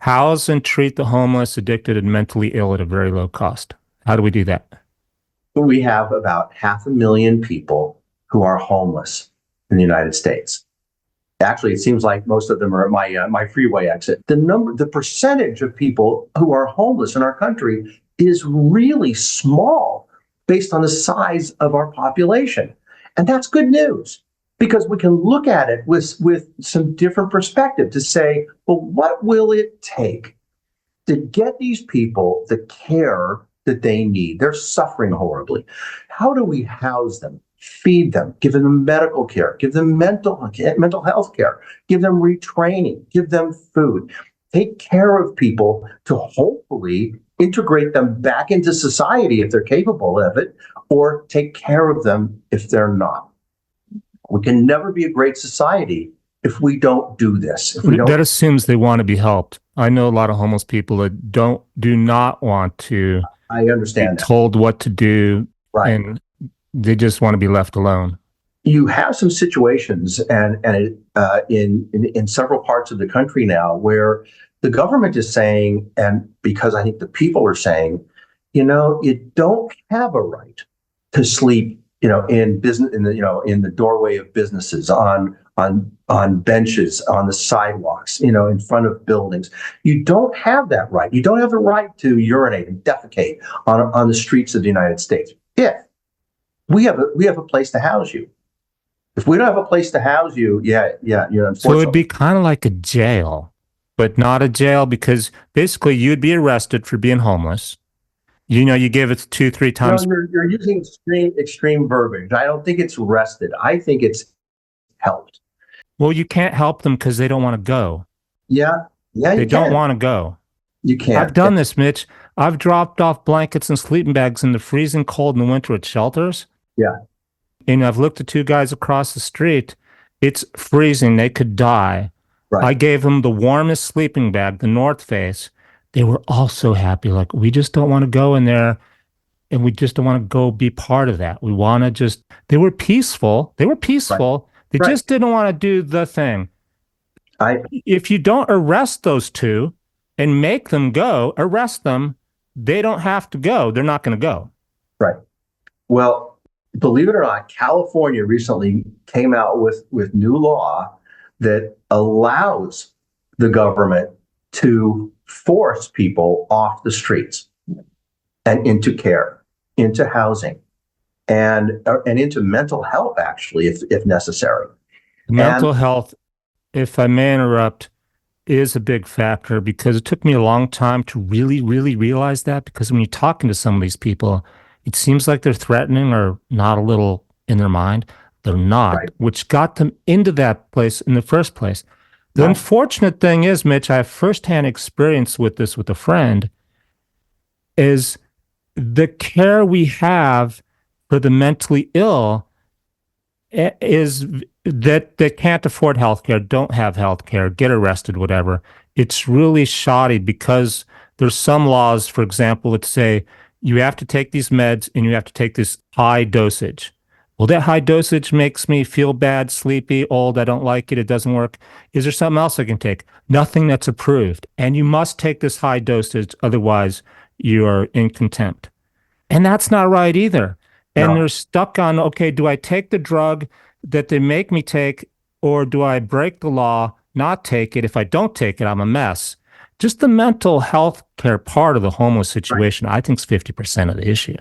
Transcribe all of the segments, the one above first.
house and treat the homeless, addicted, and mentally ill at a very low cost. How do we do that? We have about 500,000 people who are homeless in the United States. Actually, it seems like most of them are at my freeway exit. The percentage of people who are homeless in our country is really small based on the size of our population, and that's good news because we can look at it with some different perspective to say, well, what will it take to get these people the care that they need? They're suffering horribly. How do we house them? Feed them, give them medical care, give them mental health care, give them retraining, give them food, take care of people to hopefully integrate them back into society if they're capable of it, or take care of them if they're not. We can never be a great society if we don't do this. If we don't, That assumes they want to be helped. I know a lot of homeless people that do not want to I understand be told what to do, right? And they just want to be left alone. You have some situations, and in several parts of the country now, where the government is saying, and because I think the people are saying, you don't have a right to sleep, in business, in the doorway of businesses, on benches, on the sidewalks, in front of buildings. You don't have that right. You don't have the right to urinate and defecate on the streets of the United States. If we have a place to house you. If we don't have a place to house you, unfortunately. So it'd be kind of like a jail, but not a jail because basically you'd be arrested for being homeless. You give it 2-3 times. You're using extreme verbiage. I don't think it's arrested. I think it's helped. Well, you can't help them because they don't want to go. Yeah, they don't want to go. You can't. I've done this, Mitch. I've dropped off blankets and sleeping bags in the freezing cold in the winter at shelters. Yeah. And I've looked at 2 guys across the street. It's freezing. They could die. Right. I gave them the warmest sleeping bag, the North Face. They were all so happy. Like, we just don't want to go in there, and we just don't want to go be part of that. We want to just, they were peaceful. Right. They just didn't want to do the thing. If you don't arrest those 2 and make them go, arrest them, they don't have to go. They're not going to go. Right. Well, believe it or not, California recently came out with new law that allows the government to force people off the streets and into care, into housing, and into mental health, actually, if necessary. Mental health, if I may interrupt, is a big factor because it took me a long time to really, really realize that, because when you're talking to some of these people, it seems like they're threatening or not a little in their mind. They're not, right, which got them into that place in the first place. The unfortunate thing is, Mitch, I have firsthand experience with this with a friend, is the care we have for the mentally ill is that they can't afford health care, don't have health care, get arrested, whatever. It's really shoddy because there's some laws, for example, that say you have to take these meds and you have to take this high dosage. Well, that high dosage makes me feel bad, sleepy, old. I don't like it. It doesn't work. Is there something else I can take? Nothing that's approved. And you must take this high dosage. Otherwise, you are in contempt. And that's not right either. And they're stuck on, okay, do I take the drug that they make me take, or do I break the law, not take it? If I don't take it, I'm a mess. Just the mental health care part of the homeless situation, I think, is 50% of the issue.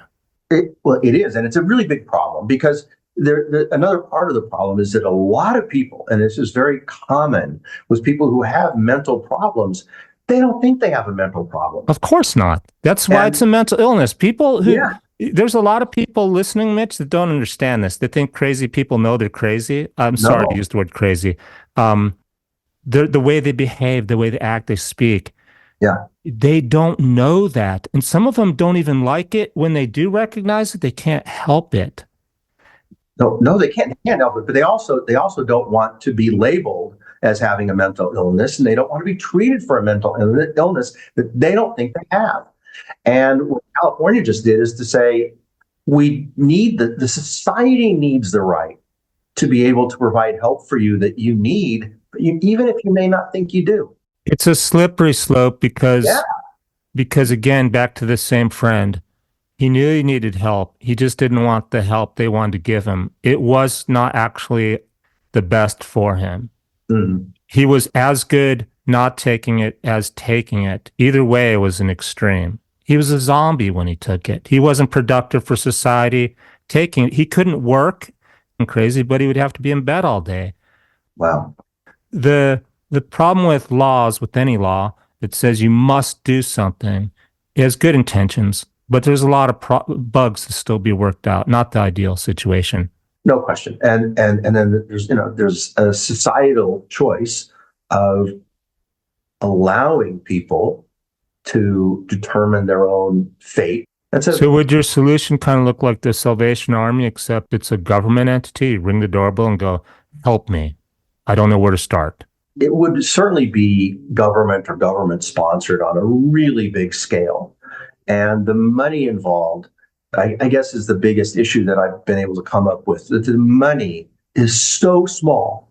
It is, and it's a really big problem because another part of the problem is that a lot of people, and this is very common with people who have mental problems, they don't think they have a mental problem. Of course not. That's why it's a mental illness. People who, there's a lot of people listening, Mitch, that don't understand this. They think crazy people know they're crazy. I'm sorry to use the word crazy. The way they behave, the way they act, they speak. Yeah. They don't know that. And some of them don't even like it. When they do recognize it, they can't help it. No, they can't help it. But they also don't want to be labeled as having a mental illness, and they don't want to be treated for a mental illness that they don't think they have. And what California just did is to say, we need the society needs the right to be able to provide help for you that you need, even if you may not think you do. It's a slippery slope Yeah. because again, back to the same friend. He knew he needed help. He just didn't want the help they wanted to give him. It was not actually the best for him. Mhm. He was as good not taking it as taking it. Either way, it was an extreme. He was a zombie when he took it. He wasn't productive for society. Taking it, he couldn't work and crazy, but he would have to be in bed all day. Wow. The the problem with laws, with any law that says you must do something, it has good intentions, but there's a lot of bugs to still be worked out. Not the ideal situation. No question. And then there's a societal choice of allowing people to determine their own fate. That's a So would your solution kind of look like the Salvation Army, except it's a government entity? You ring the doorbell and go, help me. I don't know where to start. It would certainly be government or government sponsored on a really big scale. And the money involved, I guess, is the biggest issue that I've been able to come up with. That the money is so small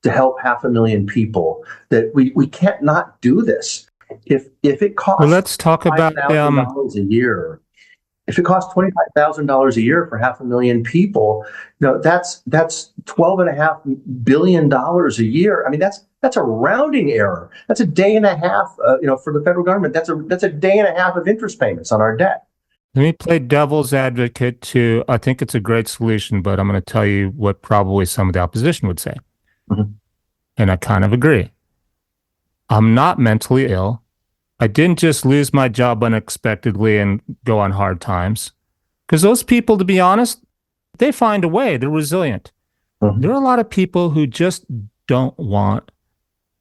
to help 500,000 people that we can't not do this. If it Well, costs let's talk five about thousand dollars a year, if it costs $25,000 a year for 500,000 people, that's $12.5 billion a year. I mean, that's a rounding error. That's a day and a half. For the federal government, that's a day and a half of interest payments on our debt. let me play devil's advocate to I think it's a great solution, but I'm going to tell you what probably some of the opposition would say. Mhm. And I kind of agree. I'm not mentally ill. I didn't just lose my job unexpectedly and go on hard times. Because those people, to be honest, they find a way. They're resilient. There Mhm. are a lot of people who just don't want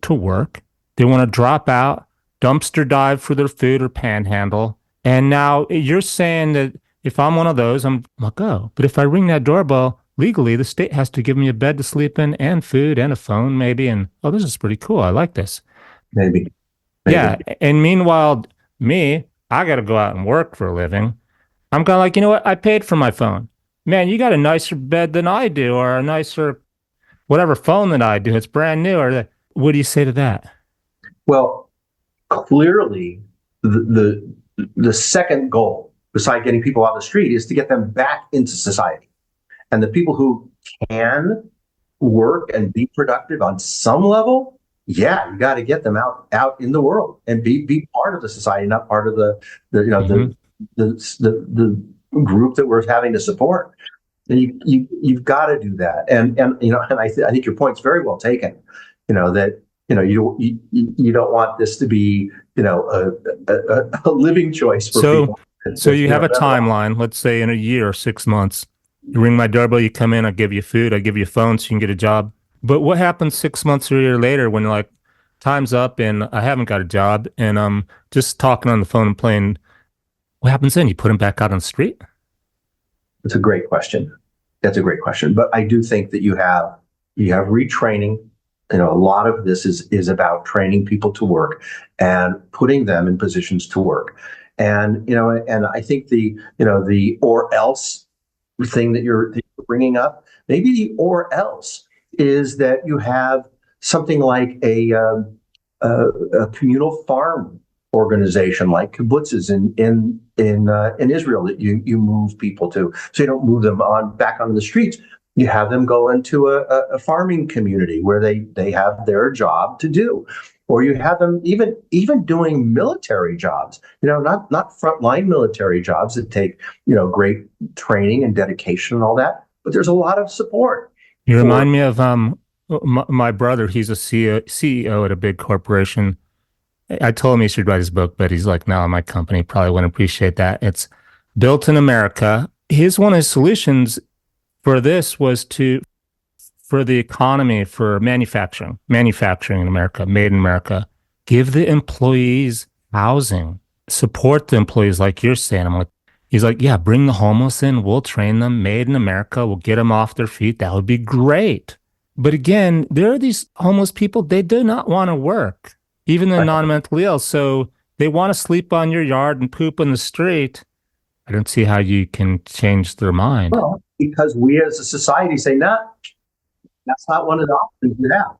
to work. They want to drop out, dumpster dive for their food or panhandle. And now you're saying that if I'm one of those, I'm like, oh, but if I ring that doorbell legally, the state has to give me a bed to sleep in and food and a phone, maybe. And oh, this is pretty cool. I like this. Maybe, Yeah. maybe. And meanwhile, me, I got to go out and work for a living. I'm kind of like, you know what? I paid for my phone. Man, you got a nicer bed than I do, or a nicer whatever phone than I do. It's brand new. What do you say to that? Well, clearly, the second goal, beside getting people out of the street, is to get them back into society. And the people who can work and be productive on some level, yeah, you got to get them out in the world and be part of the society, not part of the you know Hmm. the group that we're having to support. And you've got to do that. And I think your point's very well taken. That you don't want this to be a living choice for So, people. so you have a That's wrong. timeline. Let's say in a year or 6 months, you ring my doorbell, you come in, I give you food, I give you a phone so you can get a job. But what happens 6 months or a year later when like time's up and I haven't got a job and I'm just talking on the phone and playing? What happens then? You put them back out on the street? It's a great question. That's a great question. But I do think that you have retraining. A lot of this is about training people to work and putting them in positions to work. And I think the or else thing that you're bringing up, maybe the or else is that you have something like a communal farm organization like kibbutzes in Israel that you move people to, so you don't move them on back on the streets. You have them go into a farming community where they have their job to do, or you have them even doing military jobs. Not frontline military jobs that take great training and dedication and all that, but there's a lot of support You for. remind me of my brother. He's a CEO at a big corporation. I told him he should write his book, but he's like, no, my company probably wouldn't appreciate that. It's built in America. His one of his solutions for this was for the economy, for manufacturing in America, made in America, give the employees housing, support the employees like you're saying. I'm like, he's like, yeah, bring the homeless in. We'll train them, made in America. We'll get them off their feet. That would be great. But again, there are these homeless people, they do not want to work, even the non-mentally ill. So they want to sleep on your yard and poop in the street. I don't see how you can change their mind. Well, because we as a society say, no, that's not one of the options you have.